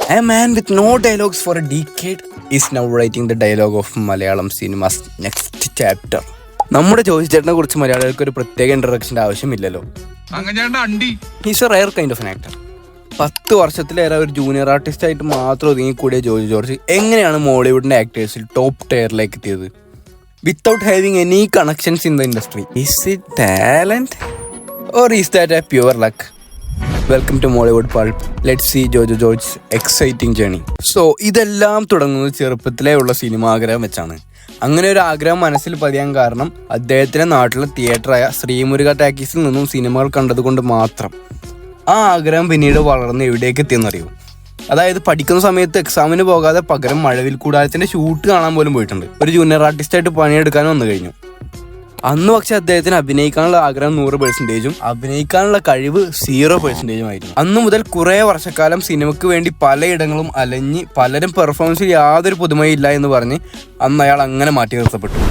A man with no dialogues for a decade is now writing the dialogue of Malayalam cinema's next chapter. നമ്മുടെ ജോജി ചേട്ടനെ കുറിച്ച് മലയാളികൾക്ക് ഒരു പ്രത്യേക ഇൻട്രൊഡക്ഷൻ്റെ ആവശ്യമില്ലല്ലോ. He's A rare kind of an actor. 10 വർഷത്തിലേറെ ഒരു ജൂനിയർ ആർട്ടിസ്റ്റ് ആയിട്ട് മാത്രം ഒതുങ്ങിക്കൂടിയ ജോജി ജോർജ് എങ്ങനെയാണ് മോളിവുഡിന്റെ ആക്ടേഴ്സിൽ ടോപ്പ് ടയറിലേക്ക് എത്തിയത് without having any connections in the industry? Is it talent or is that a pure luck? Welcome to Mollywood pulp. Let's see Jojo George's exciting journey. So ഇതെല്ലാം തുടങ്ങുന്നത് ചെറുപ്പത്തിലേ ഉള്ള സിനിമ ആഗ്രഹം വെച്ചാണ്. അങ്ങനെ ഒരു ആഗ്രഹം മനസ്സിൽ പതിയാൻ കാരണം അദ്ദേഹത്തിന്റെ നാട്ടിലെ തിയേറ്ററായ ശ്രീമുരുക ടാക്കീസിൽ നിന്നും സിനിമകൾ കണ്ടതുകൊണ്ട് മാത്രം. ആ ആഗ്രഹം പിന്നീട് വളർന്ന് എവിടേക്ക് എത്തിയെന്നറിയോ? അതായത് പഠിക്കുന്ന സമയത്ത് എക്സാമിന് പോകാതെ പകരം മഴവിൽ കൂടാരത്തിന്റെ ഷൂട്ട് കാണാൻ പോലും പോയിട്ടുണ്ട്. ഒരു ജൂനിയർ ആർട്ടിസ്റ്റായിട്ട് പണിയെടുക്കാനും വന്നു കഴിഞ്ഞു. അന്ന് പക്ഷെ അദ്ദേഹത്തിന് അഭിനയിക്കാനുള്ള ആഗ്രഹം 100%, അഭിനയിക്കാനുള്ള കഴിവ് 0% ആയിരുന്നു. അന്നു മുതൽ കുറെ വർഷക്കാലം സിനിമയ്ക്ക് വേണ്ടി പലയിടങ്ങളും അലഞ്ഞ് പലരും പെർഫോമൻസിൽ യാതൊരു പുതുമയില്ല എന്ന് പറഞ്ഞ് അന്ന് അയാൾ അങ്ങനെ മാറ്റി നിർത്തപ്പെട്ടു.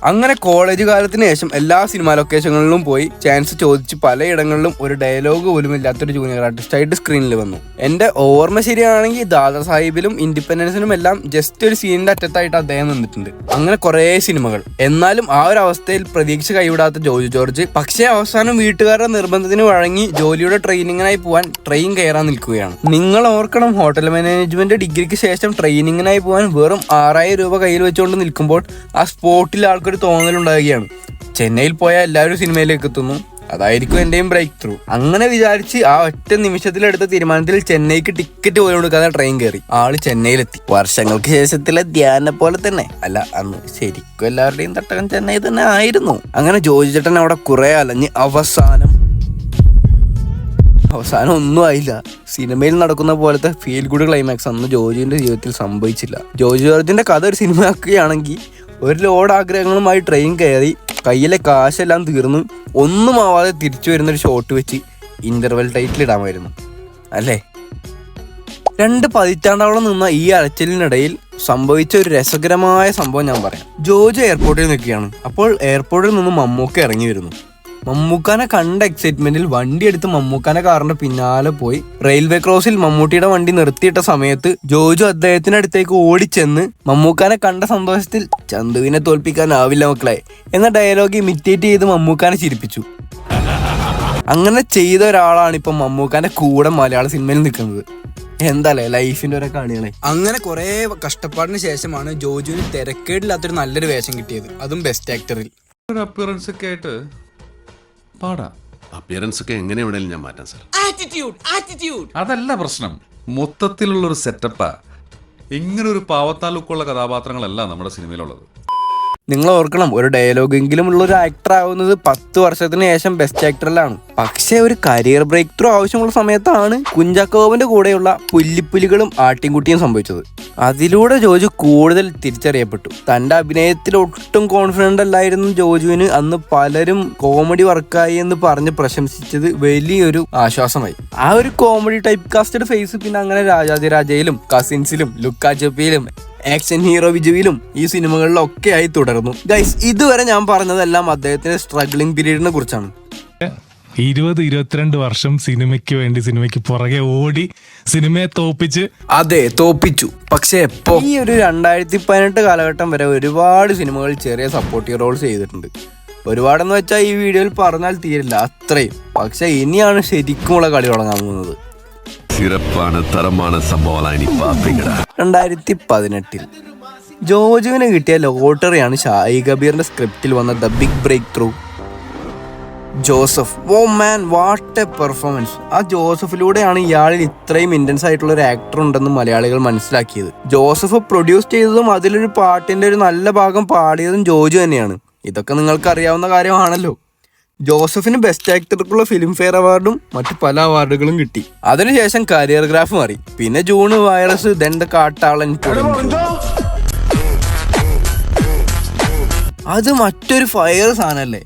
അങ്ങനെ കോളേജ് കാലത്തിന് ശേഷം എല്ലാ സിനിമാ ലൊക്കേഷനുകളിലും പോയി ചാൻസ് ചോദിച്ച് പലയിടങ്ങളിലും ഒരു ഡയലോഗ് പോലും ഇല്ലാത്തൊരു ജൂനിയർ ആർട്ടിസ്റ്റായിട്ട് സ്ക്രീനിൽ വന്നു. എൻ്റെ ഓർമ്മ ശരിയാണെങ്കിൽ ദാദാ സാഹിബിലും ഇൻഡിപെൻഡൻസിനും എല്ലാം ജസ്റ്റ് ഒരു സീനിന്റെ അറ്റത്തായിട്ട് അദ്ദേഹം നിന്നിട്ടുണ്ട്. അങ്ങനെ കുറേ സിനിമകൾ. എന്നാലും ആ ഒരു അവസ്ഥയിൽ പ്രതീക്ഷ കൈവിടാത്ത ജോജി ജോർജ് പക്ഷേ അവസാനം വീട്ടുകാരുടെ നിർബന്ധത്തിന് വഴങ്ങി ജോലിയുടെ ട്രെയിനിങ്ങിനായി പോകാൻ ട്രെയിൻ കയറാൻ നിൽക്കുകയാണ്. നിങ്ങൾ ഓർക്കണം, ഹോട്ടൽ മാനേജ്മെന്റ് ഡിഗ്രിക്ക് ശേഷം ട്രെയിനിങ്ങിനായി പോകാൻ വെറും 6000 രൂപ കയ്യിൽ വെച്ചുകൊണ്ട് നിൽക്കുമ്പോൾ ആ സ്പോട്ടിൽ ആൾക്കൊരു തോന്നലുണ്ടാകുകയാണ്, ചെന്നൈയിൽ പോയാൽ എല്ലാവരും സിനിമയിലേക്ക് എത്തുന്നു, അതായിരിക്കും എന്റെയും ബ്രേക്ക് ത്രൂ. അങ്ങനെ വിചാരിച്ച് ആ ഒറ്റ നിമിഷത്തിലെടുത്ത തീരുമാനത്തിൽ ചെന്നൈക്ക് ടിക്കറ്റ് പോലും കൊടുക്കാതെ ട്രെയിൻ കയറി ആള് ചെന്നൈയിലെത്തി. വർഷങ്ങൾക്ക് ശേഷത്തിലെ ധ്യാനെ പോലെ തന്നെ അല്ല, അന്ന് ശരിക്കും എല്ലാവരുടെയും തട്ടകം ചെന്നൈ തന്നെ ആയിരുന്നു. അങ്ങനെ ജോജി ചേട്ടൻ അവിടെ കുറെ അലഞ്ഞ് അവസാനം ഒന്നും ആയില്ല. സിനിമയിൽ നടക്കുന്ന പോലത്തെ ഫീൽ ഗുഡ് ക്ലൈമാക്സ് അന്ന് ജോജിന്റെ ജീവിതത്തിൽ സംഭവിച്ചില്ല. ജോജി ജോർജിന്റെ കഥ ഒരു സിനിമ ആക്കുകയാണെങ്കിൽ ഒരു ലോഡ് ആഗ്രഹങ്ങളുമായി ട്രെയിൻ കയറി കയ്യിലെ കാശെല്ലാം തീർന്ന് ഒന്നും ആവാതെ തിരിച്ചു വരുന്നൊരു ഷോട്ട് വെച്ച് ഇന്റർവെൽ ടൈറ്റിൽ ഇടാമായിരുന്നു അല്ലേ? 2 പതിറ്റാണ്ടോളം നിന്ന ഈ അലച്ചിലിനിടയിൽ സംഭവിച്ച ഒരു രസകരമായ സംഭവം ഞാൻ പറയാം. ജോജി എയർപോർട്ടിൽ നിൽക്കുകയാണ്. അപ്പോൾ എയർപോർട്ടിൽ നിന്ന് മമ്മൂക്ക ഇറങ്ങി വരുന്നു. മമ്മൂക്കാനെ കണ്ട എക്സൈറ്റ്മെന്റിൽ വണ്ടി എടുത്ത് മമ്മൂക്കാനെ കാറിന്റെ പിന്നാലെ പോയി റെയിൽവേ ക്രോസിൽ മമ്മൂട്ടിയുടെ വണ്ടി നിർത്തിയിട്ട സമയത്ത് ജോജു അദ്ദേഹത്തിന്റെ അടുത്തേക്ക് ഓടിച്ചെന്ന് മമ്മൂക്കാനെ കണ്ട സന്തോഷത്തിൽ ചന്തുവിനെ തോൽപ്പിക്കാനാവില്ല മക്കളെ എന്ന ഡയലോഗ് ഇമിറ്റേറ്റ് ചെയ്ത് മമ്മൂക്കാനെ ചിരിപ്പിച്ചു. അങ്ങനെ ചെയ്ത ഒരാളാണ് ഇപ്പൊ മമ്മൂക്കാന്റെ കൂടെ മലയാള സിനിമയിൽ നിൽക്കുന്നത്. എന്താല്ലേ ലൈഫിന്റെ ഓരോ കാണികളെ. അങ്ങനെ കുറെ കഷ്ടപ്പാടിന് ശേഷമാണ് ജോജുവിന് തിരക്കേടില്ലാത്തൊരു നല്ലൊരു വേഷം കിട്ടിയത്, അതും ബെസ്റ്റ് ആക്ടറിൽ. അപ്പിയറൻസ് ഒക്കെ ആയിട്ട് അപ്പിയറൻസ് ഒക്കെ എങ്ങനെ വേണേലും ഞാൻ മാറ്റാം സാർ. ആറ്റിറ്റ്യൂഡ് അതല്ല പ്രശ്നം, മൊത്തത്തിലുള്ള ഒരു സെറ്റപ്പാ. ഇങ്ങനെ ഒരു പാവത്താലുക്കുള്ള കഥാപാത്രങ്ങളല്ല നമ്മുടെ സിനിമയിലുള്ളത്. നിങ്ങൾ ഓർക്കണം, ഒരു ഡയലോഗെങ്കിലും ഉള്ള ഒരു ആക്ടർ ആവുന്നത് 10 വർഷത്തിന് ശേഷം ബെസ്റ്റ് ആക്ടറിലാണ്. പക്ഷേ ഒരു കരിയർ ബ്രേക്ക് ത്രൂ ആവശ്യമുള്ള സമയത്താണ് കുഞ്ചാക്കോവിന്റെ കൂടെയുള്ള പുല്ലിപ്പുലികളും ആട്ടിൻകുട്ടിയും സംഭവിച്ചത്. അതിലൂടെ ജോജു കൂടുതൽ തിരിച്ചറിയപ്പെട്ടു. തന്റെ അഭിനയത്തിൽ ഒട്ടും കോൺഫിഡന്റ് അല്ലായിരുന്നു ജോജുവിന്. അന്ന് പലരും കോമഡി വർക്കായി എന്ന് പറഞ്ഞ് പ്രശംസിച്ചത് വലിയൊരു ആശ്വാസമായി. ആ ഒരു കോമഡി ടൈപ്പ് കാസ്റ്റഡ് ഫേസ് പിന്നെ അങ്ങനെ രാജാതിരാജയിലും കസിൻസിലും ലുക്കാച്ചപ്പിയിലും ആക്ഷൻ ഹീറോ വിജുവിലും ഈ സിനിമകളിലൊക്കെ ആയി തുടർന്നു. ഗൈസ്, ഇതുവരെ ഞാൻ പറഞ്ഞതെല്ലാം അദ്ദേഹത്തിന്റെ സ്ട്രഗ്ലിംഗ് പീരീഡിനെ കുറിച്ചാണ്. 20-22 വർഷം സിനിമയ്ക്ക് വേണ്ടി സിനിമയ്ക്ക് പുറകെ ഓടി സിനിമയെ തോപ്പിച്ച്. അതെ, തോപ്പിച്ചു. പക്ഷെ എപ്പോ? ഈ ഒരു 2018 കാലഘട്ടം വരെ ഒരുപാട് സിനിമകൾ ചെറിയ സപ്പോർട്ടീവ് റോൾസ് ചെയ്തിട്ടുണ്ട്. ഒരുപാടെന്ന് വെച്ചാൽ ഈ വീഡിയോയിൽ പറഞ്ഞാൽ തീരില്ല, അത്രയും. പക്ഷെ ഇനിയാണ് ശരിക്കുമുള്ള കളി തുടങ്ങാൻ പോകുന്നത്. 2018 ജോജുവിന് കിട്ടിയ ലോട്ടറിയാണ് ഷായി കബീറിന്റെ സ്ക്രിപ്റ്റിൽ വന്ന the big break through. Joseph, oh man, what a performance. ആ ജോസഫിലൂടെയാണ് ഇയാളിൽ ഇത്രയും ഇന്റൻസ് ആയിട്ടുള്ള ഒരു ആക്ടർ ഉണ്ടെന്ന് മലയാളികൾ മനസ്സിലാക്കിയത്. ജോസഫ് പ്രൊഡ്യൂസ് ചെയ്തതും അതിലൊരു പാട്ടിന്റെ ഒരു നല്ല ഭാഗം പാടിയതും ജോജു തന്നെയാണ്. ഇതൊക്കെ നിങ്ങൾക്ക് അറിയാവുന്ന കാര്യമാണല്ലോ. ജോസഫിന് ബെസ്റ്റ് ആക്ടർക്കുള്ള ഫിലിം ഫെയർ അവാർഡും മറ്റു പല അവാർഡുകളും കിട്ടി. അതിനുശേഷം കരിയർ ഗ്രാഫ് മാറി. പിന്നെ ജൂൺ വൈറസ്, ദെൻ ദ കാട്ടാളൻ. അത് മറ്റൊരു ഫയർ സാധനല്ലേ,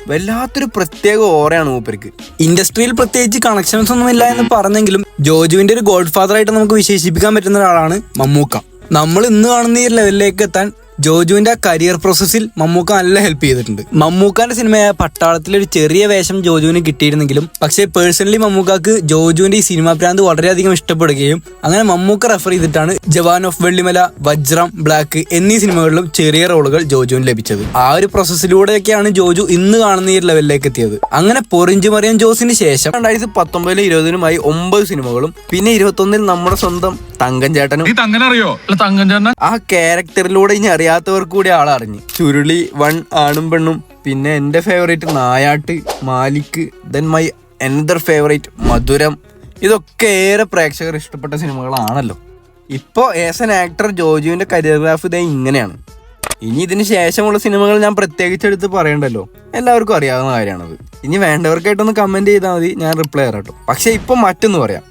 വല്ലാത്തൊരു പ്രത്യേക ഓറയാണ് മൂപ്പർക്ക്. ഇൻഡസ്ട്രിയിൽ പ്രത്യേകിച്ച് കണക്ഷൻസ് ഒന്നും ഇല്ല എന്ന് പറഞ്ഞെങ്കിലും ജോജുവിന്റെ ഒരു ഗോഡ് ഫാദർ ആയിട്ട് നമുക്ക് വിശേഷിപ്പിക്കാൻ പറ്റുന്ന ഒരാളാണ് മമ്മൂക്ക. നമ്മൾ ഇന്ന് കാണുന്ന ഈ ലെവലിലേക്ക് എത്താൻ ജോജുവിന്റെ കരിയർ പ്രോസസ്സിൽ മമ്മൂക്ക നല്ല ഹെൽപ്പ് ചെയ്തിട്ടുണ്ട്. മമ്മൂക്കാന്റെ സിനിമയായ പട്ടാളത്തിൽ ഒരു ചെറിയ വേഷം ജോജുവിന് കിട്ടിയിരുന്നെങ്കിലും പക്ഷേ പേഴ്സണലി മമ്മൂക്കാക്ക് ജോജുവിന്റെ ഈ സിനിമാ പ്രാന്ത് വളരെയധികം ഇഷ്ടപ്പെടുകയും അങ്ങനെ മമ്മൂക്ക റെഫർ ചെയ്തിട്ടാണ് ജവാൻ ഓഫ് വെള്ളിമല, വജ്രം, ബ്ലാക്ക് എന്നീ സിനിമകളിലും ചെറിയ റോളുകൾ ജോജുവിന് ലഭിച്ചത്. ആ ഒരു പ്രോസസ്സിലൂടെയൊക്കെയാണ് ജോജു ഇന്ന് കാണുന്ന ഈ ലെവലിലേക്ക് എത്തിയത്. അങ്ങനെ പൊറിഞ്ചു മറിയം ജോസിന് ശേഷം 2019 20 9 സിനിമകളും പിന്നെ 21 നമ്മുടെ സ്വന്തം തങ്കൻ ചേട്ടനും ആ ക്യാരക്ടറിലൂടെ ഇനി അറിയാത്തവർക്ക് കൂടി ആളറിഞ്ഞു. ചുരുളി, 1 ആണും പെണ്ണും, പിന്നെ എന്റെ favourite Nayattu, Malik, then my another favourite Madhuram. ഇതൊക്കെ ഏറെ പ്രേക്ഷകർ ഇഷ്ടപ്പെട്ട സിനിമകളാണല്ലോ. ഇപ്പോൾ ആസ് എൻ ആക്ടർ ജോജുവിന്റെ കരിയർ ഗ്രാഫ് ഇതേ ഇങ്ങനെയാണ്. ഇനി ഇതിന് ശേഷമുള്ള സിനിമകൾ ഞാൻ പ്രത്യേകിച്ച് എടുത്ത് പറയണ്ടല്ലോ, എല്ലാവർക്കും അറിയാവുന്ന കാര്യമാണത്. ഇനി വേണ്ടവർക്കായിട്ടൊന്ന് കമന്റ് ചെയ്താൽ മതി, ഞാൻ റിപ്ലൈ തരാം കേട്ടോ. പക്ഷെ ഇപ്പൊ മറ്റൊന്ന് പറയാം,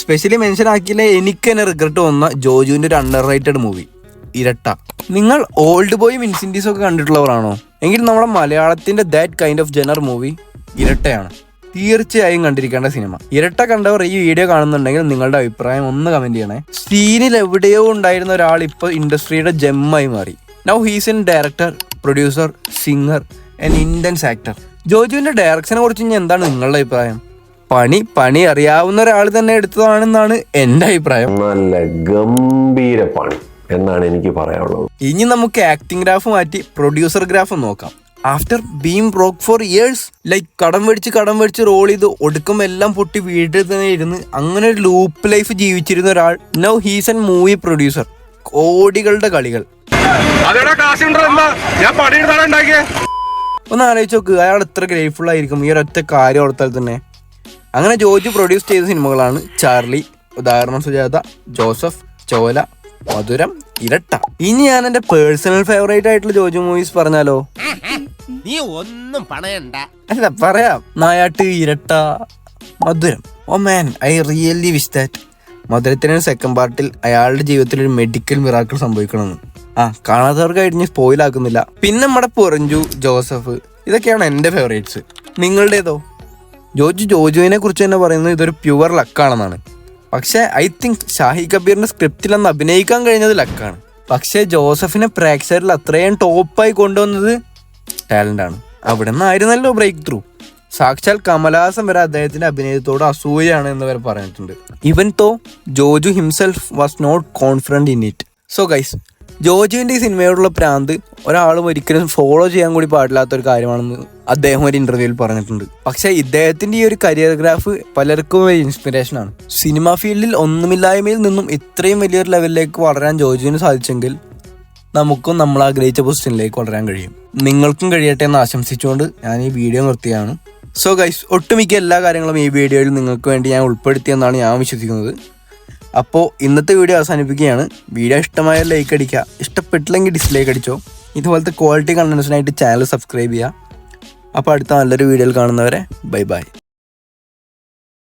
സ്പെഷ്യലി മെൻഷൻ ആക്കിയില്ലേ എനിക്ക് തന്നെ റിഗ്രറ്റ് വന്ന ജോജുവിന്റെ ഒരു അണ്ടർ റേറ്റഡ് മൂവി ഇരട്ട. നിങ്ങൾ ഓൾഡ് ബോയ് വിൻസിൻറ്റീസ് ഒക്കെ കണ്ടിട്ടുള്ളവരാണോ? എങ്കിൽ നമ്മുടെ മലയാളത്തിന്റെ that kind of genre movie ഇരട്ടയാണ്. തീർച്ചയായും കണ്ടിരിക്കേണ്ട സിനിമ. ഇരട്ട കണ്ടവർ ഈ വീഡിയോ കാണുന്നുണ്ടെങ്കിൽ നിങ്ങളുടെ അഭിപ്രായം ഒന്ന് കമന്റ് ചെയ്യണേ. സീനിൽ എവിടെയോ ഉണ്ടായിരുന്ന ഒരാൾ ഇപ്പോൾ ഇൻഡസ്ട്രിയുടെ ജെമ്മായി മാറി. Now he's an director, producer, singer and intense actor. ജോജുവിന്റെ ഡയറക്ഷനെ കുറിച്ച് ഇനി എന്താണ് നിങ്ങളുടെ അഭിപ്രായം? പണി അറിയാവുന്ന ഒരാൾ തന്നെ എടുത്തതാണെന്നാണ് എന്റെ അഭിപ്രായം. നല്ല ഗംഭീര പണി എന്നാണ് എനിക്ക് പറയാനുള്ളത്. ഇനി നമുക്ക് ആക്ടിംഗ് ഗ്രാഫ് മാറ്റി പ്രൊഡ്യൂസർ ഗ്രാഫ് നോക്കാം. ആഫ്റ്റർ ബീം ബ്രോക്ക് ഫോർ ഇയേഴ്സ്, ലൈക്ക് കടം മേടിച്ച് റോൾ ചെയ്ത് ഒടുക്കുമ്പോൾ എല്ലാം പൊട്ടി വീട്ടിൽ തന്നെ ഇരുന്ന് അങ്ങനെ ഒരു ലൂപ്പ് ലൈഫ് ജീവിച്ചിരുന്ന ഒരാൾ now he's an movie producer. കോടികളുടെ കളികൾ. ഒന്ന് ആലോചിച്ച് നോക്ക്, അയാൾ എത്ര ഗ്രേറ്റ്ഫുൾ ആയിരിക്കും ഈ ഒരൊറ്റ കാര്യം ഓർത്താൽ തന്നെ. അങ്ങനെ ജോജു പ്രൊഡ്യൂസ് ചെയ്ത സിനിമകളാണ് ചാർലി, ഉദാഹരണം സുജാത, ജോസഫ്, ചോല, മധുരം, ഇരട്ട. ഇനി ഞാൻ എന്റെ പേഴ്സണൽ ഫേവറേറ്റ് ആയിട്ടുള്ള ജോജു മൂവീസ് പറഞ്ഞാലോ? നീ ഒന്നും പണയണ്ട. അല്ല പറയാം, നായാട്ട്, ഇരട്ട, മധുരം. ഓ മാൻ, ഐ റിയലി വിഷ് ദാറ്റ് മധുരത്തിന് സെക്കൻഡ് പാർട്ടിൽ അയാളുടെ ജീവിതത്തിൽ ഒരു മെഡിക്കൽ മിറാക്കിൾ സംഭവിക്കണമെന്ന്. കാണാത്തവർക്കായിട്ട് ഞാൻ സ്പോയിൽ ആക്കുന്നില്ല. പിന്നെ നമ്മുടെ പൊറിഞ്ചു, ജോസഫ്, ഇതൊക്കെയാണ് എന്റെ ഫേവറേറ്റ്സ്. നിങ്ങളുടേതോ? ജോജുവിനെ കുറിച്ച് തന്നെ പറയുന്നത് ഇതൊരു പ്യുവർ ലക്കാണെന്നാണ്. പക്ഷെ ഐ തിങ്ക് ഷാഹി കബീറിന്റെ സ്ക്രിപ്റ്റിൽ അന്ന് അഭിനയിക്കാൻ കഴിഞ്ഞത് ലക്കാണ്. പക്ഷെ ജോസഫിനെ പ്രേക്ഷകരിൽ അത്രയും ടോപ്പായി കൊണ്ടുവന്നത് ടാലന്റ് ആണ്. അവിടെ നിന്നായിരുന്നല്ലോ ബ്രേക്ക് ത്രൂ. സാക്ഷാൽ കമലഹാസൻ വരെ അദ്ദേഹത്തിന്റെ അഭിനയത്തോട് അസൂയാണ് എന്ന് വരെ പറഞ്ഞിട്ടുണ്ട്. Even though Joju himself was not confident in it. So guys, ജോജുവിന്റെ ഈ സിനിമയോടുള്ള പ്രാന്ത് ഒരാളും ഒരിക്കലും ഫോളോ ചെയ്യാൻ കൂടി പാടില്ലാത്ത ഒരു കാര്യമാണെന്ന് അദ്ദേഹം ഒരു ഇന്റർവ്യൂവിൽ പറഞ്ഞിട്ടുണ്ട്. പക്ഷെ ഇദ്ദേഹത്തിന്റെ ഈ ഒരു കരിയർ ഗ്രാഫ് പലർക്കും ഒരു ഇൻസ്പിറേഷൻ ആണ്. സിനിമാ ഫീൽഡിൽ ഒന്നുമില്ലായ്മയിൽ നിന്നും ഇത്രയും വലിയൊരു ലെവലിലേക്ക് വളരാൻ ജോജുവിന് സാധിച്ചെങ്കിൽ നമുക്കും നമ്മൾ ആഗ്രഹിച്ച പൊസിഷനിലേക്ക് വളരാൻ കഴിയും. നിങ്ങൾക്കും കഴിയട്ടെ എന്ന് ആശംസിച്ചുകൊണ്ട് ഞാൻ ഈ വീഡിയോ നിർത്തിയാണ്. സോ ഗൈസ്, ഒട്ടുമിക്ക എല്ലാ കാര്യങ്ങളും ഈ വീഡിയോയിൽ നിങ്ങൾക്ക് വേണ്ടി ഞാൻ ഉൾപ്പെടുത്തിയെന്നാണ് ഞാൻ വിശ്വസിക്കുന്നത്. അപ്പോൾ ഇന്നത്തെ വീഡിയോ അവസാനിപ്പിക്കുകയാണ്. വീഡിയോ ഇഷ്ടമായ ലൈക്ക് അടിക്കുക, ഇഷ്ടപ്പെട്ടില്ലെങ്കിൽ ഡിസ്ലൈക്ക് അടിച്ചോ. ഇതുപോലത്തെ ക്വാളിറ്റി കണ്ടന്റ്സിനായിട്ട് ചാനൽ സബ്സ്ക്രൈബ് ചെയ്യുക. അപ്പോൾ അടുത്ത നല്ലൊരു വീഡിയോയിൽ കാണുന്നവരെ ബൈ ബൈ.